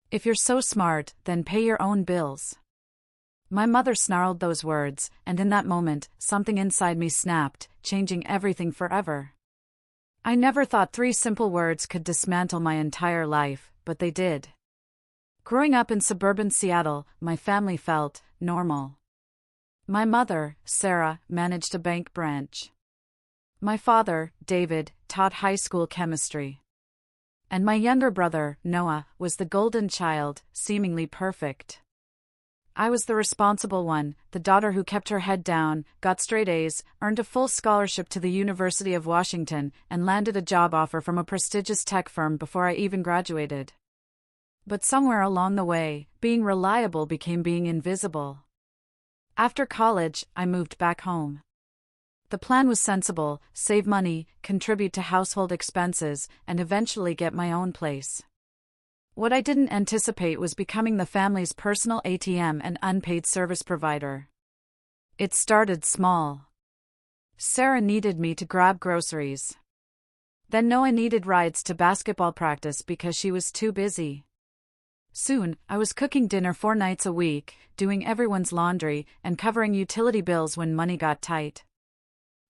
If you're so smart, then pay your own bills. My mother snarled those words, and in that moment, something inside me snapped, changing everything forever. I never thought 3 simple words could dismantle my entire life, but they did. Growing up in suburban Seattle, my family felt normal. My mother, Sarah, managed a bank branch. My father, David, taught high school chemistry. And my younger brother, Noah, was the golden child, seemingly perfect. I was the responsible one, the daughter who kept her head down, got straight A's, earned a full scholarship to the University of Washington, and landed a job offer from a prestigious tech firm before I even graduated. But somewhere along the way, being reliable became being invisible. After college, I moved back home. The plan was sensible: save money, contribute to household expenses, and eventually get my own place. What I didn't anticipate was becoming the family's personal ATM and unpaid service provider. It started small. Sarah needed me to grab groceries. Then Noah needed rides to basketball practice because she was too busy. Soon, I was cooking dinner 4 nights a week, doing everyone's laundry, and covering utility bills when money got tight.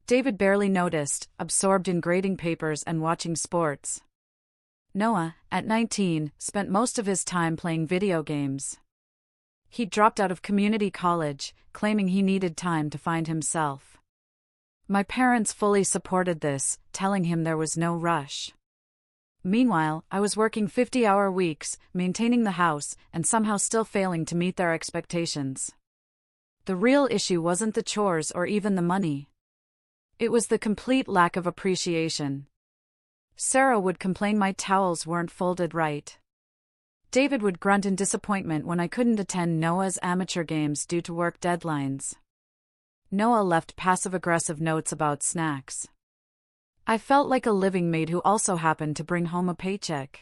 David barely noticed, absorbed in grading papers and watching sports. Noah, at 19, spent most of his time playing video games. He dropped out of community college, claiming he needed time to find himself. My parents fully supported this, telling him there was no rush. Meanwhile, I was working 50-hour weeks, maintaining the house, and somehow still failing to meet their expectations. The real issue wasn't the chores or even the money. It was the complete lack of appreciation. Sarah would complain my towels weren't folded right. David would grunt in disappointment when I couldn't attend Noah's amateur games due to work deadlines. Noah left passive-aggressive notes about snacks. I felt like a living maid who also happened to bring home a paycheck.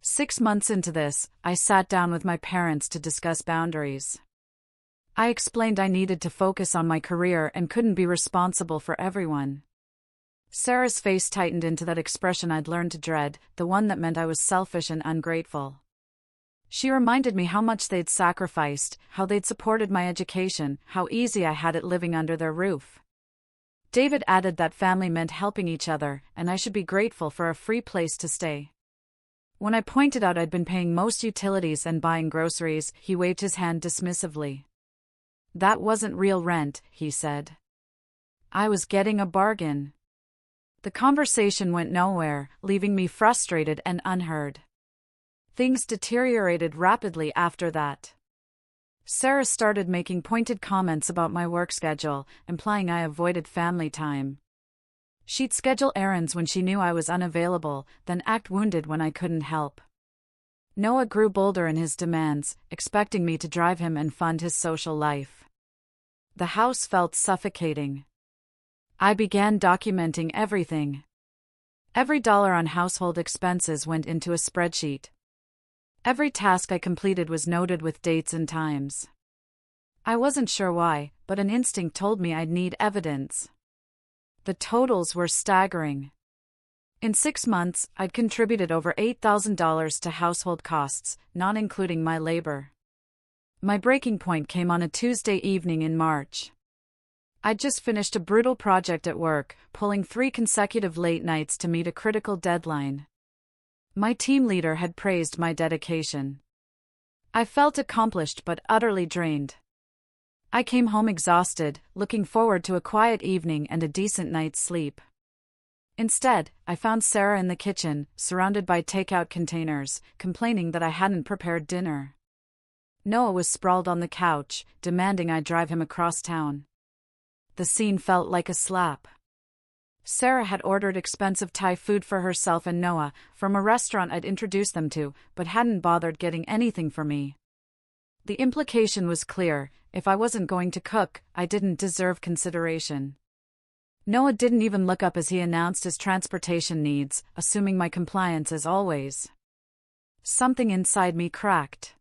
6 months into this, I sat down with my parents to discuss boundaries. I explained I needed to focus on my career and couldn't be responsible for everyone. Sarah's face tightened into that expression I'd learned to dread, the one that meant I was selfish and ungrateful. She reminded me how much they'd sacrificed, how they'd supported my education, how easy I had it living under their roof. David added that family meant helping each other, and I should be grateful for a free place to stay. When I pointed out I'd been paying most utilities and buying groceries, he waved his hand dismissively. That wasn't real rent, he said. I was getting a bargain. The conversation went nowhere, leaving me frustrated and unheard. Things deteriorated rapidly after that. Sarah started making pointed comments about my work schedule, implying I avoided family time. She'd schedule errands when she knew I was unavailable, then act wounded when I couldn't help. Noah grew bolder in his demands, expecting me to drive him and fund his social life. The house felt suffocating. I began documenting everything. Every dollar on household expenses went into a spreadsheet. Every task I completed was noted with dates and times. I wasn't sure why, but an instinct told me I'd need evidence. The totals were staggering. In 6 months, I'd contributed over $8,000 to household costs, not including my labor. My breaking point came on a Tuesday evening in March. I'd just finished a brutal project at work, pulling 3 consecutive late nights to meet a critical deadline. My team leader had praised my dedication. I felt accomplished but utterly drained. I came home exhausted, looking forward to a quiet evening and a decent night's sleep. Instead, I found Sarah in the kitchen, surrounded by takeout containers, complaining that I hadn't prepared dinner. Noah was sprawled on the couch, demanding I drive him across town. The scene felt like a slap. Sarah had ordered expensive Thai food for herself and Noah from a restaurant I'd introduced them to, but hadn't bothered getting anything for me. The implication was clear: if I wasn't going to cook, I didn't deserve consideration. Noah didn't even look up as he announced his transportation needs, assuming my compliance as always. Something inside me cracked.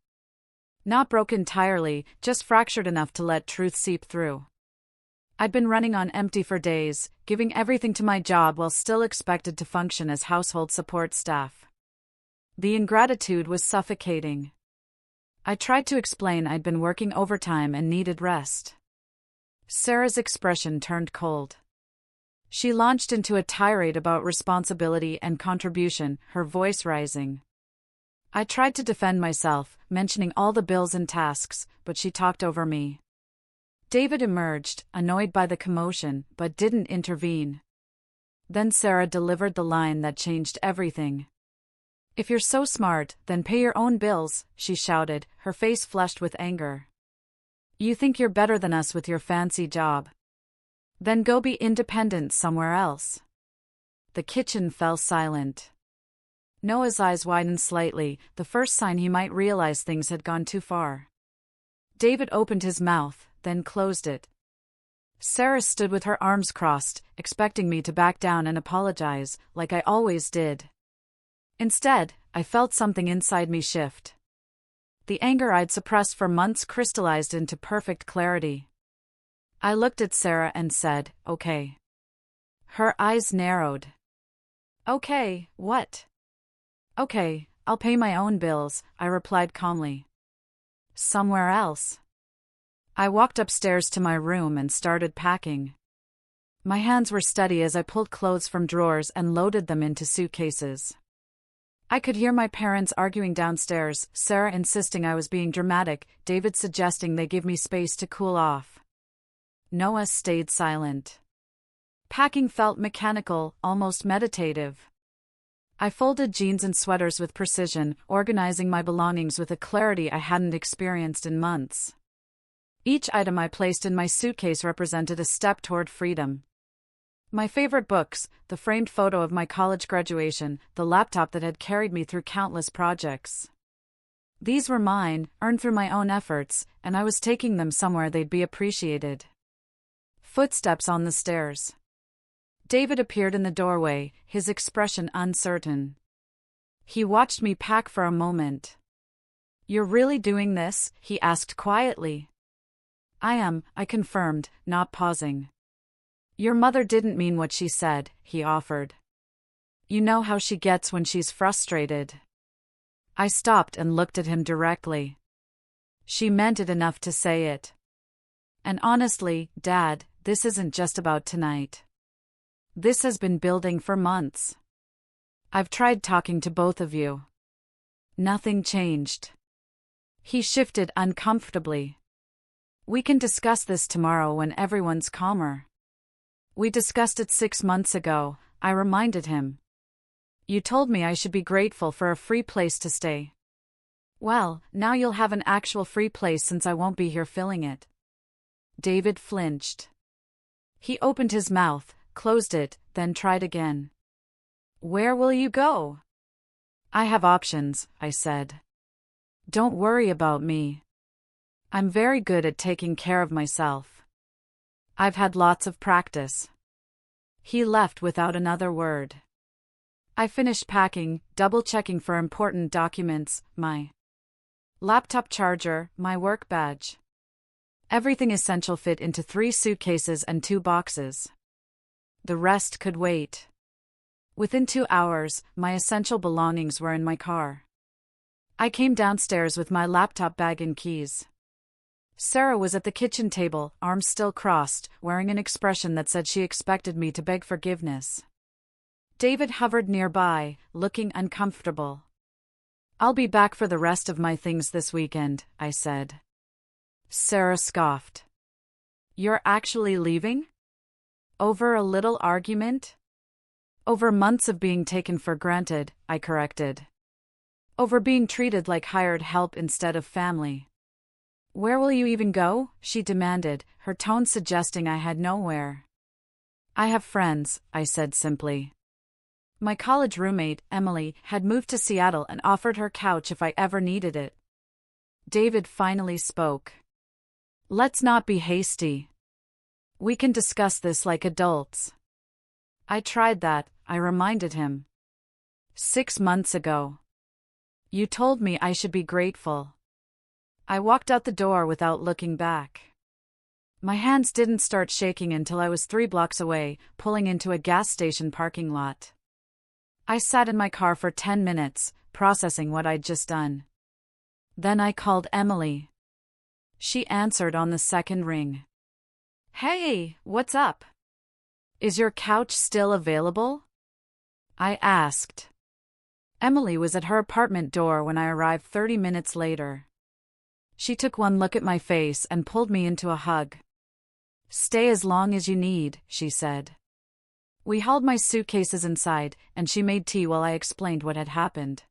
Not broke entirely, just fractured enough to let truth seep through. I'd been running on empty for days, giving everything to my job while still expected to function as household support staff. The ingratitude was suffocating. I tried to explain I'd been working overtime and needed rest. Sarah's expression turned cold. She launched into a tirade about responsibility and contribution, her voice rising. I tried to defend myself, mentioning all the bills and tasks, but she talked over me. David emerged, annoyed by the commotion, but didn't intervene. Then Sarah delivered the line that changed everything. "If you're so smart, then pay your own bills," she shouted, her face flushed with anger. "You think you're better than us with your fancy job? Then go be independent somewhere else." The kitchen fell silent. Noah's eyes widened slightly, the first sign he might realize things had gone too far. David opened his mouth, then closed it. Sarah stood with her arms crossed, expecting me to back down and apologize, like I always did. Instead, I felt something inside me shift. The anger I'd suppressed for months crystallized into perfect clarity. I looked at Sarah and said, "Okay." Her eyes narrowed. "Okay, what?" "Okay, I'll pay my own bills," I replied calmly. "Somewhere else." I walked upstairs to my room and started packing. My hands were steady as I pulled clothes from drawers and loaded them into suitcases. I could hear my parents arguing downstairs, Sarah insisting I was being dramatic, David suggesting they give me space to cool off. Noah stayed silent. Packing felt mechanical, almost meditative. I folded jeans and sweaters with precision, organizing my belongings with a clarity I hadn't experienced in months. Each item I placed in my suitcase represented a step toward freedom. My favorite books, the framed photo of my college graduation, the laptop that had carried me through countless projects. These were mine, earned through my own efforts, and I was taking them somewhere they'd be appreciated. Footsteps on the stairs. David appeared in the doorway, his expression uncertain. He watched me pack for a moment. "You're really doing this?" he asked quietly. "I am," I confirmed, not pausing. "Your mother didn't mean what she said," he offered. "You know how she gets when she's frustrated." I stopped and looked at him directly. "She meant it enough to say it. And honestly, Dad, this isn't just about tonight. This has been building for months. I've tried talking to both of you. Nothing changed." He shifted uncomfortably. "We can discuss this tomorrow when everyone's calmer." "We discussed it 6 months ago," I reminded him. "You told me I should be grateful for a free place to stay." "Well, now you'll have an actual free place since I won't be here filling it." David flinched. He opened his mouth, closed it, then tried again. "Where will you go?" "I have options," I said. "Don't worry about me. I'm very good at taking care of myself. I've had lots of practice." He left without another word. I finished packing, double-checking for important documents, my laptop charger, my work badge. Everything essential fit into 3 suitcases and 2 boxes. The rest could wait. Within 2 hours, my essential belongings were in my car. I came downstairs with my laptop bag and keys. Sarah was at the kitchen table, arms still crossed, wearing an expression that said she expected me to beg forgiveness. David hovered nearby, looking uncomfortable. "I'll be back for the rest of my things this weekend," I said. Sarah scoffed. "You're actually leaving? Over a little argument?" "Over months of being taken for granted," I corrected. "Over being treated like hired help instead of family." "Where will you even go?" she demanded, her tone suggesting I had nowhere. "I have friends," I said simply. My college roommate, Emily, had moved to Seattle and offered her couch if I ever needed it. David finally spoke. "Let's not be hasty. We can discuss this like adults." "I tried that," I reminded him. 6 months ago. You told me I should be grateful." I walked out the door without looking back. My hands didn't start shaking until I was 3 blocks away, pulling into a gas station parking lot. I sat in my car for 10 minutes, processing what I'd just done. Then I called Emily. She answered on the second ring. "Hey, what's up? Is your couch still available?" I asked. Emily was at her apartment door when I arrived 30 minutes later. She took one look at my face and pulled me into a hug. "Stay as long as you need," she said. We hauled my suitcases inside, and she made tea while I explained what had happened.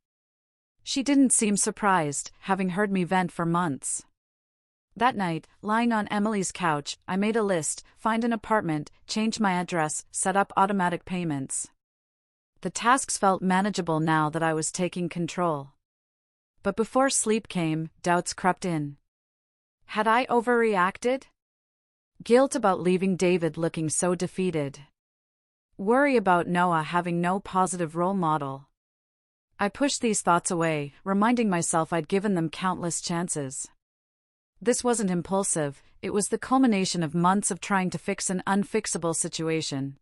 She didn't seem surprised, having heard me vent for months. That night, lying on Emily's couch, I made a list, find an apartment, change my address, set up automatic payments. The tasks felt manageable now that I was taking control. But before sleep came, doubts crept in. Had I overreacted? Guilt about leaving David looking so defeated. Worry about Noah having no positive role model. I pushed these thoughts away, reminding myself I'd given them countless chances. This wasn't impulsive, it was the culmination of months of trying to fix an unfixable situation.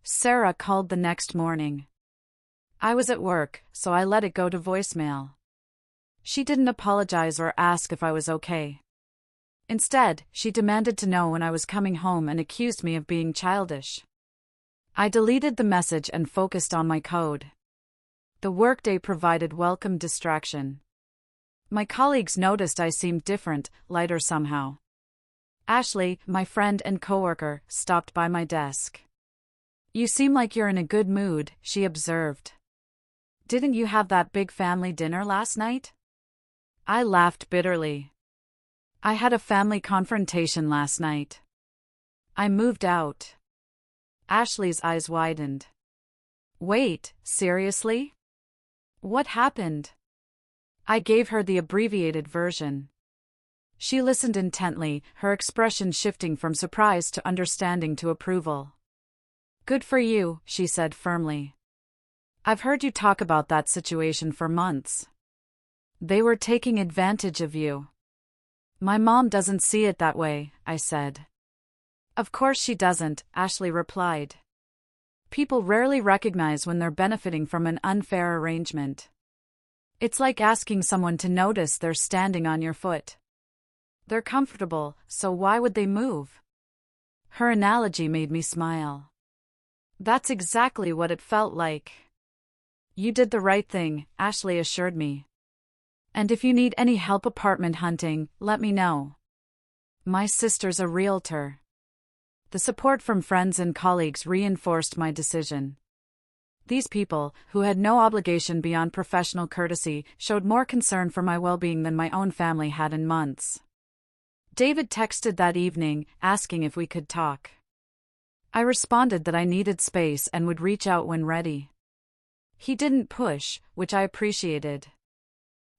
Sarah called the next morning. I was at work, so I let it go to voicemail. She didn't apologize or ask if I was okay. Instead, she demanded to know when I was coming home and accused me of being childish. I deleted the message and focused on my code. The workday provided welcome distraction. My colleagues noticed I seemed different, lighter somehow. Ashley, my friend and coworker, stopped by my desk. "You seem like you're in a good mood," she observed. "Didn't you have that big family dinner last night?" I laughed bitterly. "I had a family confrontation last night. I moved out." Ashley's eyes widened. "Wait, seriously? What happened?" I gave her the abbreviated version. She listened intently, her expression shifting from surprise to understanding to approval. "Good for you," she said firmly. "I've heard you talk about that situation for months. They were taking advantage of you." "My mom doesn't see it that way," I said. "Of course she doesn't," Ashley replied. "People rarely recognize when they're benefiting from an unfair arrangement. It's like asking someone to notice they're standing on your foot. They're comfortable, so why would they move?" Her analogy made me smile. That's exactly what it felt like. "You did the right thing," Ashley assured me. "And if you need any help apartment hunting, let me know. My sister's a realtor." The support from friends and colleagues reinforced my decision. These people, who had no obligation beyond professional courtesy, showed more concern for my well-being than my own family had in months. David texted that evening, asking if we could talk. I responded that I needed space and would reach out when ready. He didn't push, which I appreciated.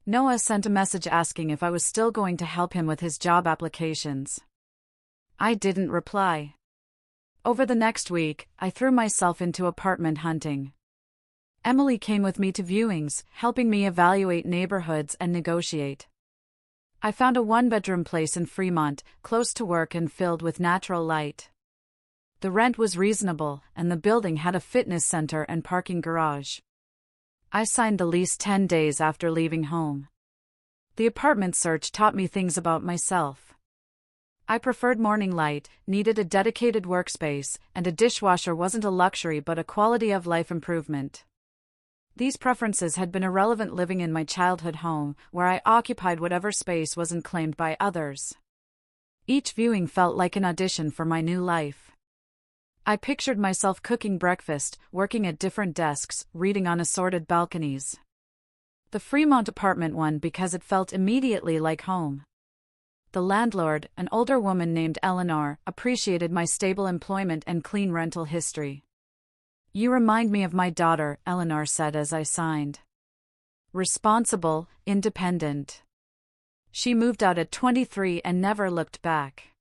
Noah sent a message asking if I was still going to help him with his job applications. I didn't reply. Over the next week, I threw myself into apartment hunting. Emily came with me to viewings, helping me evaluate neighborhoods and negotiate. I found a one-bedroom place in Fremont, close to work and filled with natural light. The rent was reasonable, and the building had a fitness center and parking garage. I signed the lease 10 days after leaving home. The apartment search taught me things about myself. I preferred morning light, needed a dedicated workspace, and a dishwasher wasn't a luxury but a quality of life improvement. These preferences had been irrelevant living in my childhood home, where I occupied whatever space wasn't claimed by others. Each viewing felt like an audition for my new life. I pictured myself cooking breakfast, working at different desks, reading on assorted balconies. The Fremont apartment won because it felt immediately like home. The landlord, an older woman named Eleanor, appreciated my stable employment and clean rental history. "You remind me of my daughter," Eleanor said as I signed. "Responsible, independent." She moved out at 23 and never looked back.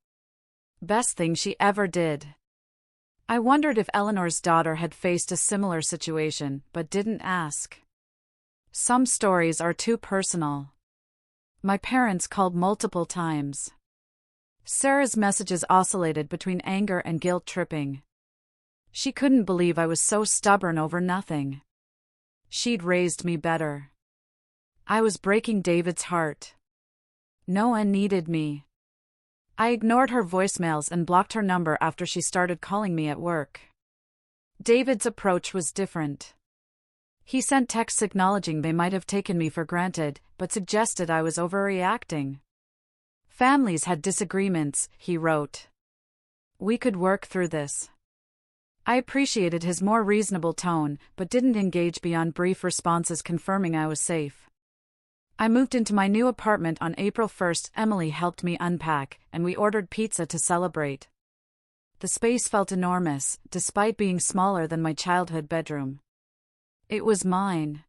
Best thing she ever did. I wondered if Eleanor's daughter had faced a similar situation, but didn't ask. Some stories are too personal. My parents called multiple times. Sarah's messages oscillated between anger and guilt-tripping. She couldn't believe I was so stubborn over nothing. She'd raised me better. I was breaking David's heart. No one needed me. I ignored her voicemails and blocked her number after she started calling me at work. David's approach was different. He sent texts acknowledging they might have taken me for granted, but suggested I was overreacting. Families had disagreements, he wrote. We could work through this. I appreciated his more reasonable tone, but didn't engage beyond brief responses confirming I was safe. I moved into my new apartment on April 1st. Emily helped me unpack, and we ordered pizza to celebrate. The space felt enormous, despite being smaller than my childhood bedroom. It was mine.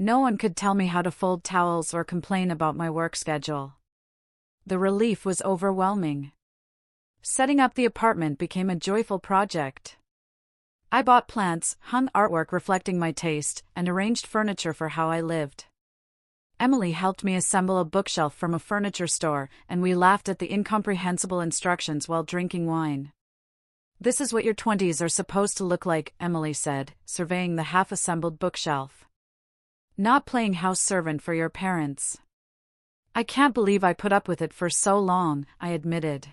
No one could tell me how to fold towels or complain about my work schedule. The relief was overwhelming. Setting up the apartment became a joyful project. I bought plants, hung artwork reflecting my taste, and arranged furniture for how I lived. Emily helped me assemble a bookshelf from a furniture store, and we laughed at the incomprehensible instructions while drinking wine. This is what your 20s are supposed to look like, Emily said, surveying the half-assembled bookshelf. Not playing house servant for your parents. I can't believe I put up with it for so long, I admitted.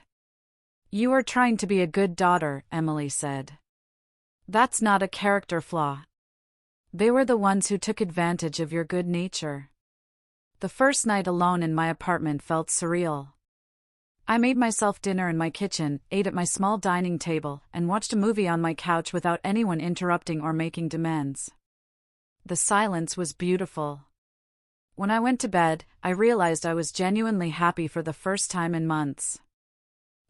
You are trying to be a good daughter, Emily said. That's not a character flaw. They were the ones who took advantage of your good nature. The first night alone in my apartment felt surreal. I made myself dinner in my kitchen, ate at my small dining table, and watched a movie on my couch without anyone interrupting or making demands. The silence was beautiful. When I went to bed, I realized I was genuinely happy for the first time in months.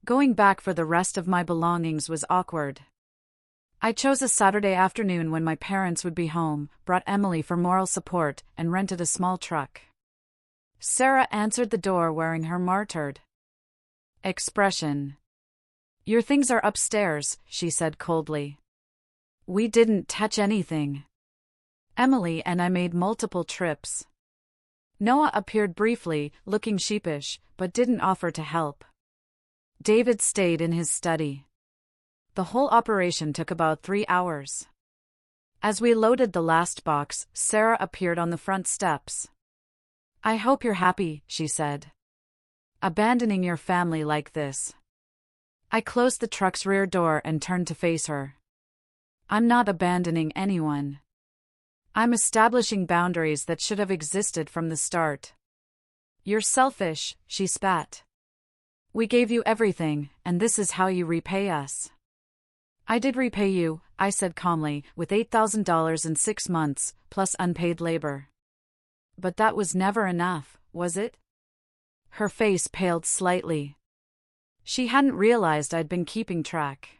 Going back for the rest of my belongings was awkward. I chose a Saturday afternoon when my parents would be home, brought Emily for moral support, and rented a small truck. Sarah answered the door wearing her martyred expression. Your things are upstairs, she said coldly. We didn't touch anything. Emily and I made multiple trips. Noah appeared briefly, looking sheepish, but didn't offer to help. David stayed in his study. The whole operation took about 3 hours. As we loaded the last box, Sarah appeared on the front steps. I hope you're happy, she said. Abandoning your family like this. I closed the truck's rear door and turned to face her. I'm not abandoning anyone. I'm establishing boundaries that should have existed from the start. You're selfish, she spat. We gave you everything, and this is how you repay us. I did repay you, I said calmly, with $8,000 in 6 months, plus unpaid labor. But that was never enough, was it? Her face paled slightly. She hadn't realized I'd been keeping track.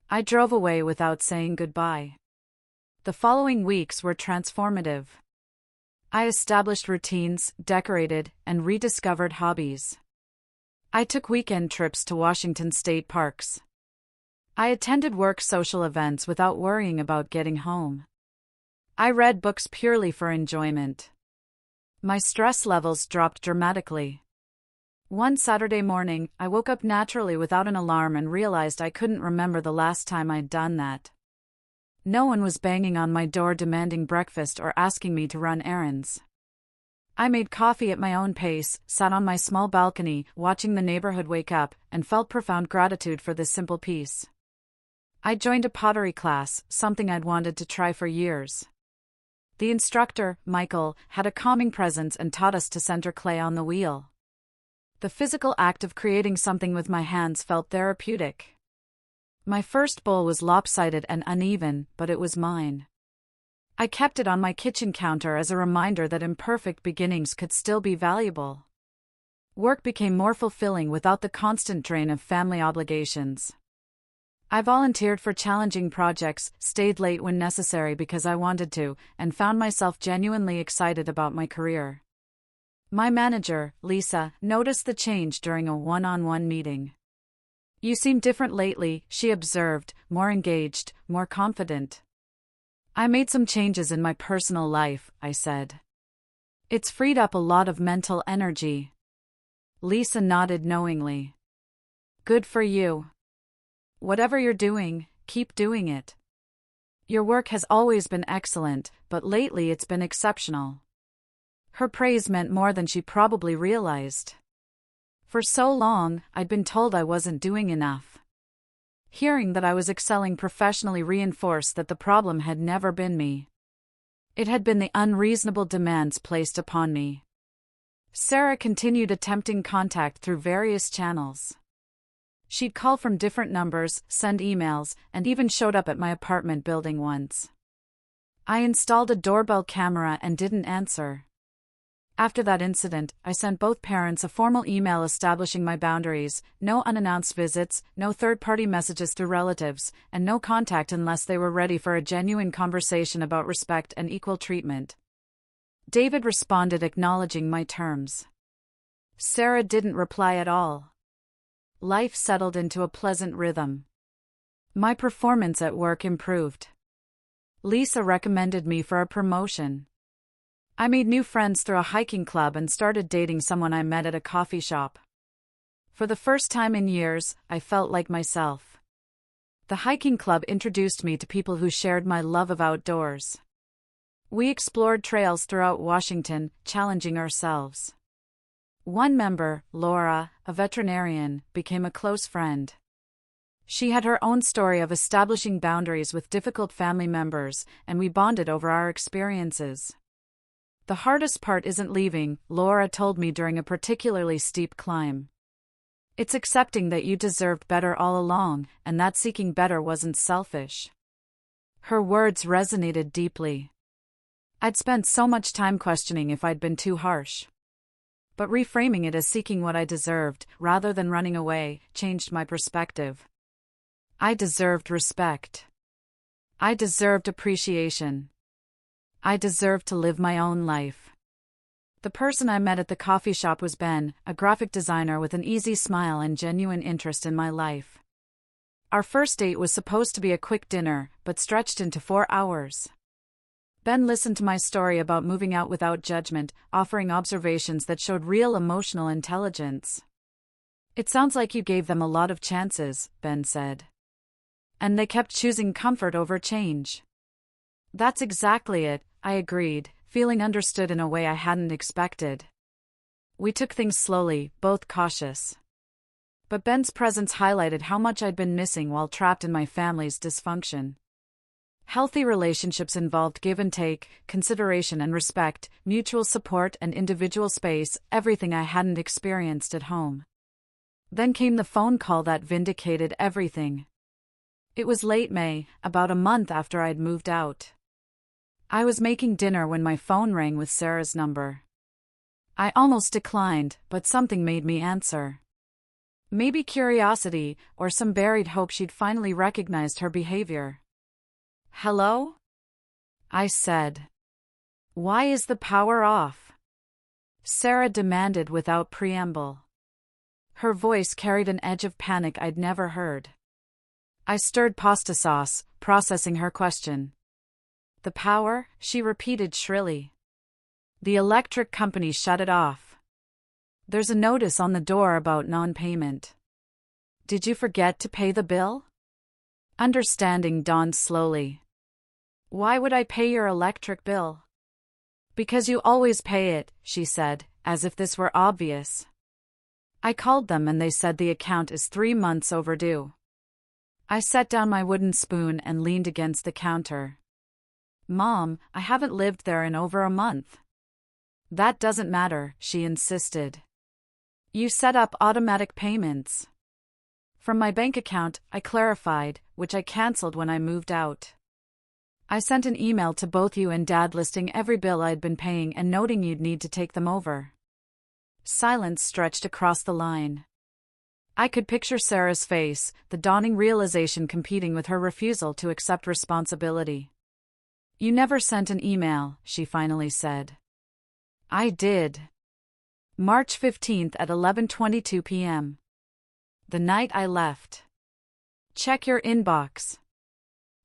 I drove away without saying goodbye. The following weeks were transformative. I established routines, decorated, and rediscovered hobbies. I took weekend trips to Washington state parks. I attended work social events without worrying about getting home. I read books purely for enjoyment. My stress levels dropped dramatically. One Saturday morning, I woke up naturally without an alarm and realized I couldn't remember the last time I'd done that. No one was banging on my door demanding breakfast or asking me to run errands. I made coffee at my own pace, sat on my small balcony, watching the neighborhood wake up, and felt profound gratitude for this simple peace. I joined a pottery class, something I'd wanted to try for years. The instructor, Michael, had a calming presence and taught us to center clay on the wheel. The physical act of creating something with my hands felt therapeutic. My first bowl was lopsided and uneven, but it was mine. I kept it on my kitchen counter as a reminder that imperfect beginnings could still be valuable. Work became more fulfilling without the constant drain of family obligations. I volunteered for challenging projects, stayed late when necessary because I wanted to, and found myself genuinely excited about my career. My manager, Lisa, noticed the change during a one-on-one meeting. You seem different lately, she observed, more engaged, more confident. I made some changes in my personal life, I said. It's freed up a lot of mental energy. Lisa nodded knowingly. Good for you. Whatever you're doing, keep doing it. Your work has always been excellent, but lately it's been exceptional. Her praise meant more than she probably realized. For so long, I'd been told I wasn't doing enough. Hearing that I was excelling professionally reinforced that the problem had never been me. It had been the unreasonable demands placed upon me. Sarah continued attempting contact through various channels. She'd call from different numbers, send emails, and even showed up at my apartment building once. I installed a doorbell camera and didn't answer. After that incident, I sent both parents a formal email establishing my boundaries: no unannounced visits, no third-party messages through relatives, and no contact unless they were ready for a genuine conversation about respect and equal treatment. David responded acknowledging my terms. Sarah didn't reply at all. Life settled into a pleasant rhythm. My performance at work improved. Lisa recommended me for a promotion. I made new friends through a hiking club and started dating someone I met at a coffee shop. For the first time in years, I felt like myself. The hiking club introduced me to people who shared my love of outdoors. We explored trails throughout Washington, challenging ourselves. One member, Laura, a veterinarian, became a close friend. She had her own story of establishing boundaries with difficult family members, and we bonded over our experiences. The hardest part isn't leaving, Laura told me during a particularly steep climb. It's accepting that you deserved better all along, and that seeking better wasn't selfish. Her words resonated deeply. I'd spent so much time questioning if I'd been too harsh. But reframing it as seeking what I deserved, rather than running away, changed my perspective. I deserved respect. I deserved appreciation. I deserved to live my own life. The person I met at the coffee shop was Ben, a graphic designer with an easy smile and genuine interest in my life. Our first date was supposed to be a quick dinner, but stretched into 4 hours. Ben listened to my story about moving out without judgment, offering observations that showed real emotional intelligence. "It sounds like you gave them a lot of chances," Ben said. "And they kept choosing comfort over change." "That's exactly it," I agreed, feeling understood in a way I hadn't expected. We took things slowly, both cautious. But Ben's presence highlighted how much I'd been missing while trapped in my family's dysfunction. Healthy relationships involved give and take, consideration and respect, mutual support and individual space, everything I hadn't experienced at home. Then came the phone call that vindicated everything. It was late May, about a month after I'd moved out. I was making dinner when my phone rang with Sarah's number. I almost declined, but something made me answer. Maybe curiosity, or some buried hope she'd finally recognized her behavior. "Hello?" I said. "Why is the power off?" Sarah demanded without preamble. Her voice carried an edge of panic I'd never heard. I stirred pasta sauce, processing her question. "The power?" she repeated shrilly. "The electric company shut it off. There's a notice on the door about non-payment. Did you forget to pay the bill?" Understanding dawned slowly. "Why would I pay your electric bill?" "Because you always pay it," she said, as if this were obvious. I called them and they said the account is 3 months overdue. I set down my wooden spoon and leaned against the counter. "Mom, I haven't lived there in over a month." "That doesn't matter," she insisted. "You set up automatic payments." "From my bank account," I clarified, "which I canceled when I moved out. I sent an email to both you and Dad listing every bill I'd been paying and noting you'd need to take them over." Silence stretched across the line. I could picture Sarah's face, the dawning realization competing with her refusal to accept responsibility. "You never sent an email," she finally said. "I did. March 15th at 11:22 p.m. The night I left. Check your inbox."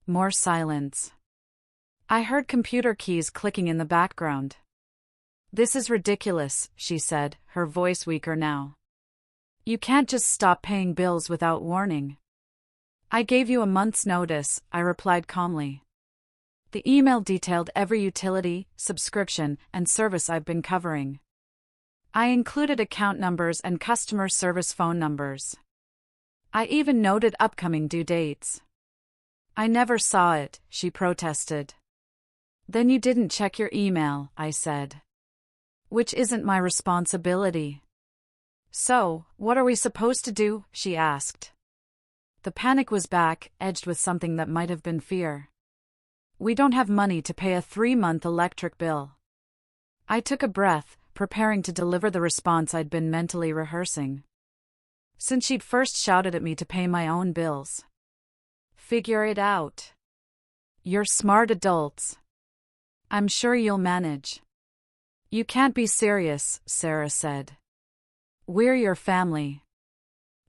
More silence. I heard computer keys clicking in the background. "This is ridiculous," she said, her voice weaker now. "You can't just stop paying bills without warning." "I gave you a month's notice," I replied calmly. The email detailed every utility, subscription, and service I've been covering. I included account numbers and customer service phone numbers. I even noted upcoming due dates. I never saw it, she protested. Then you didn't check your email, I said. Which isn't my responsibility. So, what are we supposed to do? She asked. The panic was back, edged with something that might have been fear. We don't have money to pay a 3-month electric bill. I took a breath, preparing to deliver the response I'd been mentally rehearsing. Since she'd first shouted at me to pay my own bills. Figure it out. You're smart adults. I'm sure you'll manage. You can't be serious, Sarah said. We're your family.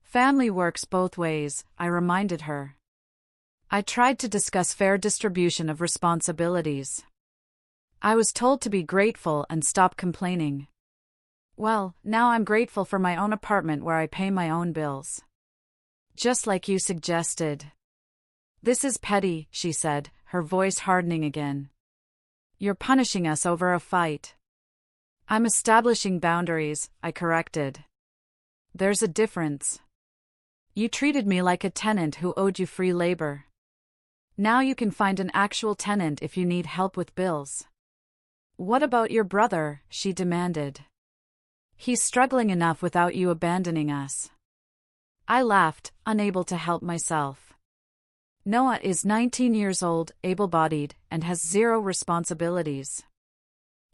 Family works both ways, I reminded her. I tried to discuss fair distribution of responsibilities. I was told to be grateful and stop complaining. Well, now I'm grateful for my own apartment where I pay my own bills. Just like you suggested. This is petty, she said, her voice hardening again. You're punishing us over a fight. I'm establishing boundaries, I corrected. There's a difference. You treated me like a tenant who owed you free labor. Now you can find an actual tenant if you need help with bills. What about your brother? She demanded. He's struggling enough without you abandoning us. I laughed, unable to help myself. Noah is 19 years old, able-bodied, and has 0 responsibilities.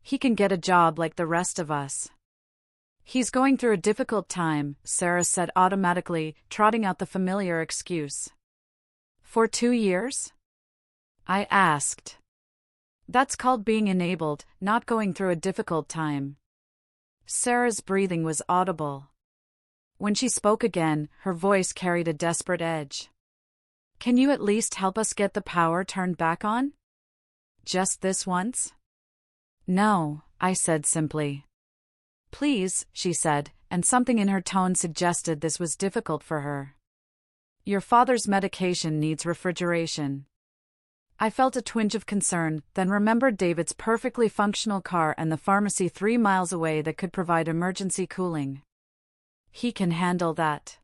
He can get a job like the rest of us. He's going through a difficult time, Sarah said automatically, trotting out the familiar excuse. For 2 years? I asked. That's called being enabled, not going through a difficult time. Sarah's breathing was audible. When she spoke again, her voice carried a desperate edge. Can you at least help us get the power turned back on? Just this once? No, I said simply. Please, she said, and something in her tone suggested this was difficult for her. Your father's medication needs refrigeration. I felt a twinge of concern, then remembered David's perfectly functional car and the pharmacy 3 miles away that could provide emergency cooling. He can handle that.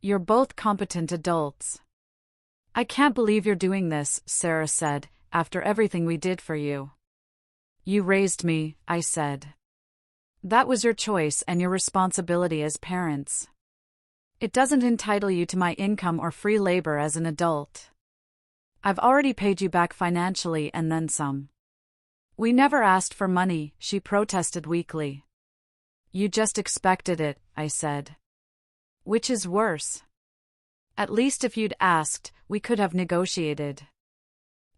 You're both competent adults. I can't believe you're doing this, Sarah said, after everything we did for you. You raised me, I said. That was your choice and your responsibility as parents. It doesn't entitle you to my income or free labor as an adult. I've already paid you back financially and then some. We never asked for money, she protested weakly. You just expected it, I said. Which is worse. At least if you'd asked, we could have negotiated.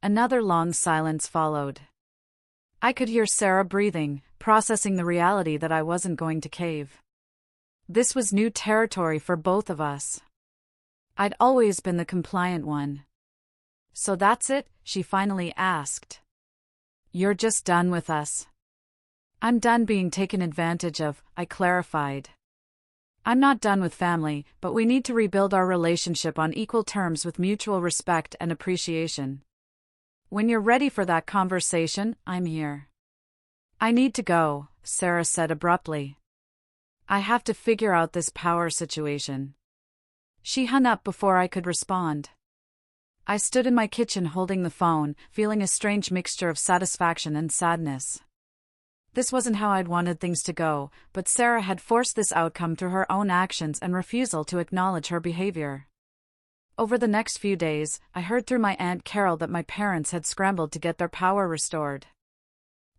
Another long silence followed. I could hear Sarah breathing, processing the reality that I wasn't going to cave. This was new territory for both of us. I'd always been the compliant one. So that's it? She finally asked. You're just done with us. I'm done being taken advantage of, I clarified. I'm not done with family, but we need to rebuild our relationship on equal terms with mutual respect and appreciation. When you're ready for that conversation, I'm here. I need to go, Sarah said abruptly. I have to figure out this power situation. She hung up before I could respond. I stood in my kitchen holding the phone, feeling a strange mixture of satisfaction and sadness. This wasn't how I'd wanted things to go, but Sarah had forced this outcome through her own actions and refusal to acknowledge her behavior. Over the next few days, I heard through my Aunt Carol that my parents had scrambled to get their power restored.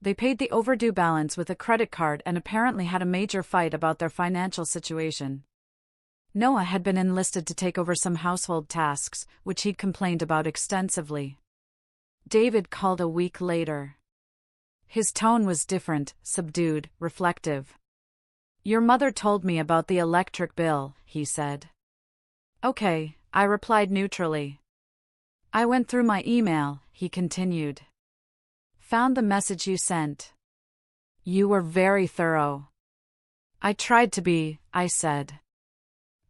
They paid the overdue balance with a credit card and apparently had a major fight about their financial situation. Noah had been enlisted to take over some household tasks, which he'd complained about extensively. David called a week later. His tone was different, subdued, reflective. Your mother told me about the electric bill, he said. Okay, I replied neutrally. I went through my email, he continued. Found the message you sent. You were very thorough. I tried to be, I said.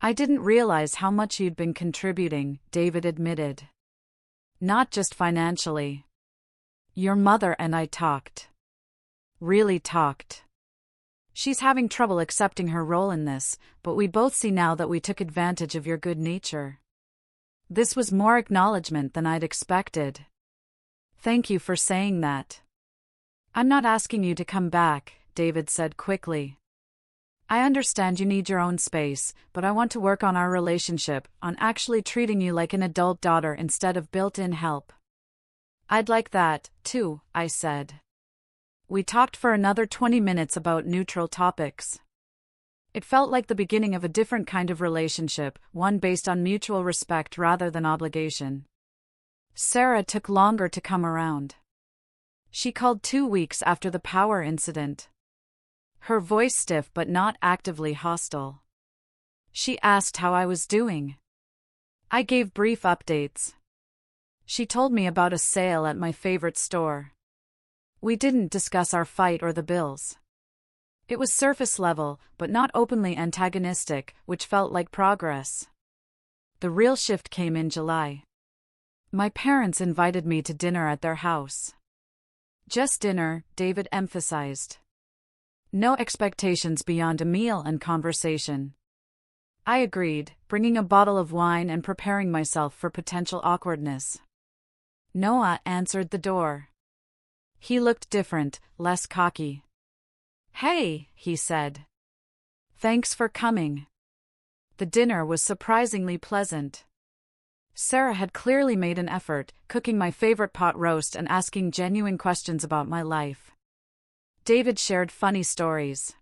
I didn't realize how much you'd been contributing, David admitted. Not just financially. Your mother and I talked. Really talked. She's having trouble accepting her role in this, but we both see now that we took advantage of your good nature. This was more acknowledgement than I'd expected. Thank you for saying that. I'm not asking you to come back, David said quickly. I understand you need your own space, but I want to work on our relationship, on actually treating you like an adult daughter instead of built-in help. I'd like that, too, I said. We talked for another 20 minutes about neutral topics. It felt like the beginning of a different kind of relationship, one based on mutual respect rather than obligation. Sarah took longer to come around. She called 2 weeks after the power incident. Her voice stiff but not actively hostile. She asked how I was doing. I gave brief updates. She told me about a sale at my favorite store. We didn't discuss our fight or the bills. It was surface level, but not openly antagonistic, which felt like progress. The real shift came in July. My parents invited me to dinner at their house. Just dinner, David emphasized. No expectations beyond a meal and conversation. I agreed, bringing a bottle of wine and preparing myself for potential awkwardness. Noah answered the door. He looked different, less cocky. Hey, he said. Thanks for coming. The dinner was surprisingly pleasant. Sarah had clearly made an effort, cooking my favorite pot roast and asking genuine questions about my life. David shared funny stories.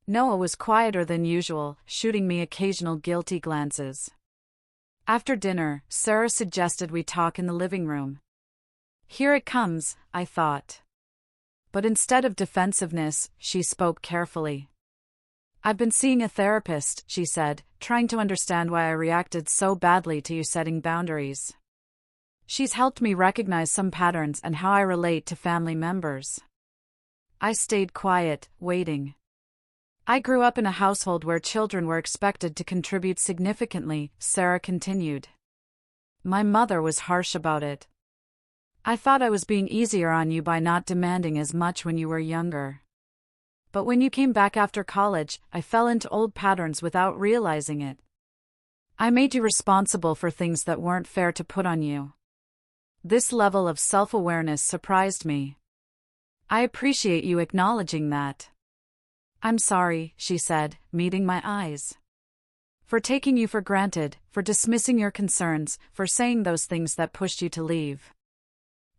Noah was quieter than usual, shooting me occasional guilty glances. After dinner, Sarah suggested we talk in the living room. Here it comes, I thought. But instead of defensiveness, she spoke carefully. I've been seeing a therapist, she said, trying to understand why I reacted so badly to you setting boundaries. She's helped me recognize some patterns and how I relate to family members. I stayed quiet, waiting. I grew up in a household where children were expected to contribute significantly, Sarah continued. My mother was harsh about it. I thought I was being easier on you by not demanding as much when you were younger. But when you came back after college, I fell into old patterns without realizing it. I made you responsible for things that weren't fair to put on you. This level of self-awareness surprised me. I appreciate you acknowledging that. I'm sorry, she said, meeting my eyes. For taking you for granted, for dismissing your concerns, for saying those things that pushed you to leave.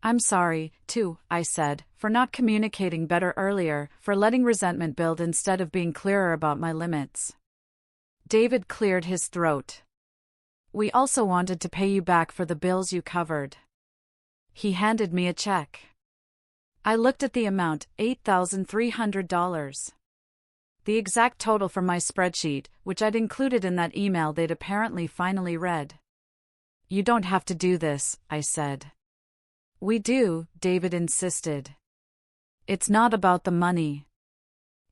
I'm sorry, too, I said, for not communicating better earlier, for letting resentment build instead of being clearer about my limits. David cleared his throat. We also wanted to pay you back for the bills you covered. He handed me a check. I looked at the amount, $8,300. The exact total from my spreadsheet, which I'd included in that email they'd apparently finally read. You don't have to do this, I said. We do, David insisted. It's not about the money.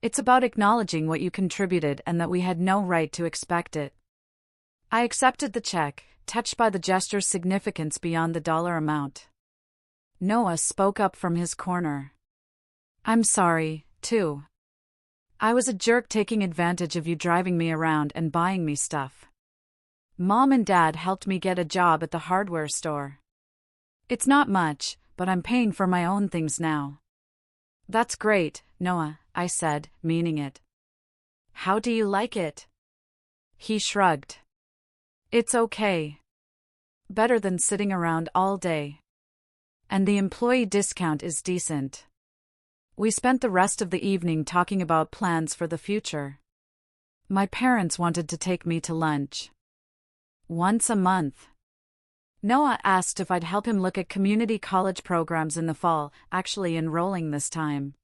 It's about acknowledging what you contributed and that we had no right to expect it. I accepted the check, touched by the gesture's significance beyond the dollar amount. Noah spoke up from his corner. I'm sorry, too. I was a jerk taking advantage of you driving me around and buying me stuff. Mom and Dad helped me get a job at the hardware store. It's not much, but I'm paying for my own things now. That's great, Noah, I said, meaning it. How do you like it? He shrugged. It's okay. Better than sitting around all day. And the employee discount is decent. We spent the rest of the evening talking about plans for the future. My parents wanted to take me to lunch. Once a month. Noah asked if I'd help him look at community college programs in the fall, actually enrolling this time.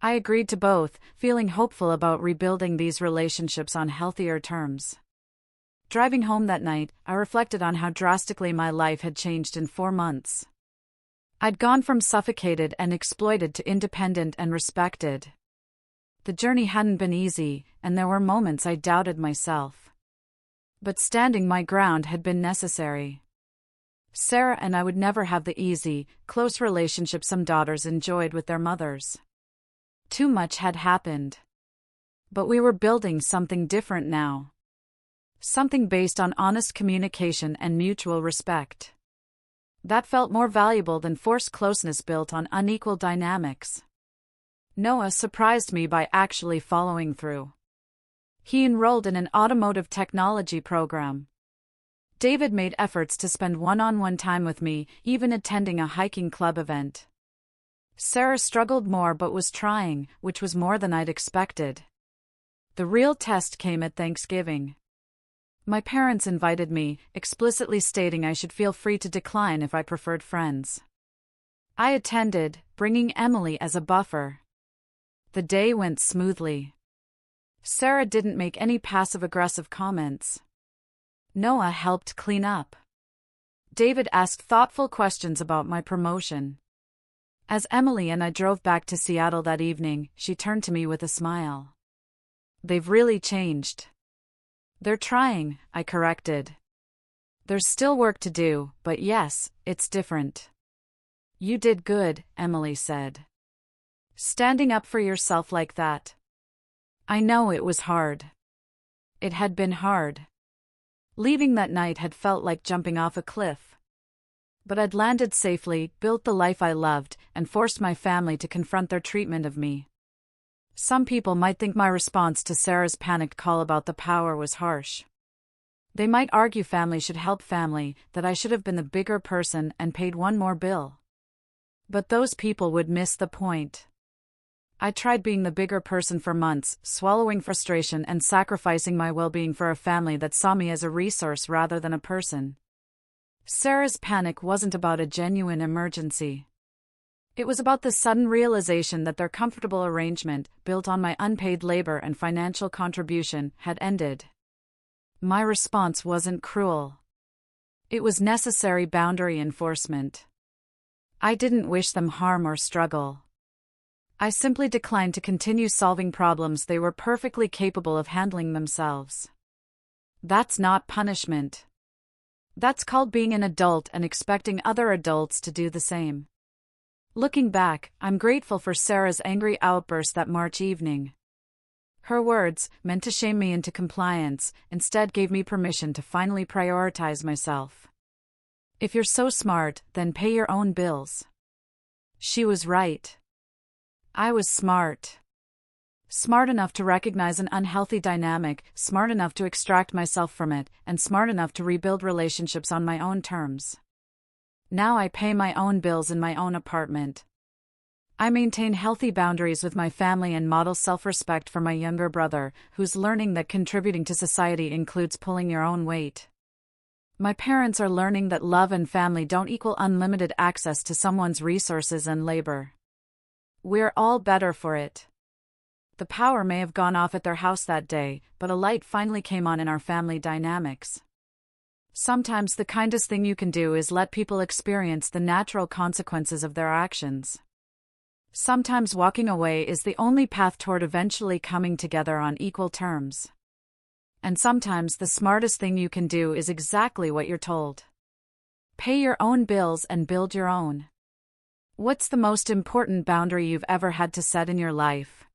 I agreed to both, feeling hopeful about rebuilding these relationships on healthier terms. Driving home that night, I reflected on how drastically my life had changed in 4 months. I'd gone from suffocated and exploited to independent and respected. The journey hadn't been easy, and there were moments I doubted myself. But standing my ground had been necessary. Sarah and I would never have the easy, close relationship some daughters enjoyed with their mothers. Too much had happened. But we were building something different now. Something based on honest communication and mutual respect. That felt more valuable than forced closeness built on unequal dynamics. Noah surprised me by actually following through. He enrolled in an automotive technology program. David made efforts to spend one-on-one time with me, even attending a hiking club event. Sarah struggled more but was trying, which was more than I'd expected. The real test came at Thanksgiving. My parents invited me, explicitly stating I should feel free to decline if I preferred friends. I attended, bringing Emily as a buffer. The day went smoothly. Sarah didn't make any passive-aggressive comments. Noah helped clean up. David asked thoughtful questions about my promotion. As Emily and I drove back to Seattle that evening, she turned to me with a smile. "They've really changed." "They're trying," I corrected. "There's still work to do, but yes, it's different." "You did good," Emily said. "Standing up for yourself like that." I know it was hard. It had been hard. Leaving that night had felt like jumping off a cliff. But I'd landed safely, built the life I loved, and forced my family to confront their treatment of me. Some people might think my response to Sarah's panicked call about the power was harsh. They might argue family should help family, that I should have been the bigger person and paid one more bill. But those people would miss the point. I tried being the bigger person for months, swallowing frustration and sacrificing my well-being for a family that saw me as a resource rather than a person. Sarah's panic wasn't about a genuine emergency. It was about the sudden realization that their comfortable arrangement, built on my unpaid labor and financial contribution, had ended. My response wasn't cruel. It was necessary boundary enforcement. I didn't wish them harm or struggle. I simply declined to continue solving problems they were perfectly capable of handling themselves. That's not punishment. That's called being an adult and expecting other adults to do the same. Looking back, I'm grateful for Sarah's angry outburst that March evening. Her words, meant to shame me into compliance, instead gave me permission to finally prioritize myself. If you're so smart, then pay your own bills. She was right. I was smart. Smart enough to recognize an unhealthy dynamic, smart enough to extract myself from it, and smart enough to rebuild relationships on my own terms. Now I pay my own bills in my own apartment. I maintain healthy boundaries with my family and model self-respect for my younger brother, who's learning that contributing to society includes pulling your own weight. My parents are learning that love and family don't equal unlimited access to someone's resources and labor. We're all better for it. The power may have gone off at their house that day, but a light finally came on in our family dynamics. Sometimes the kindest thing you can do is let people experience the natural consequences of their actions. Sometimes walking away is the only path toward eventually coming together on equal terms. And sometimes the smartest thing you can do is exactly what you're told. Pay your own bills and build your own. What's the most important boundary you've ever had to set in your life?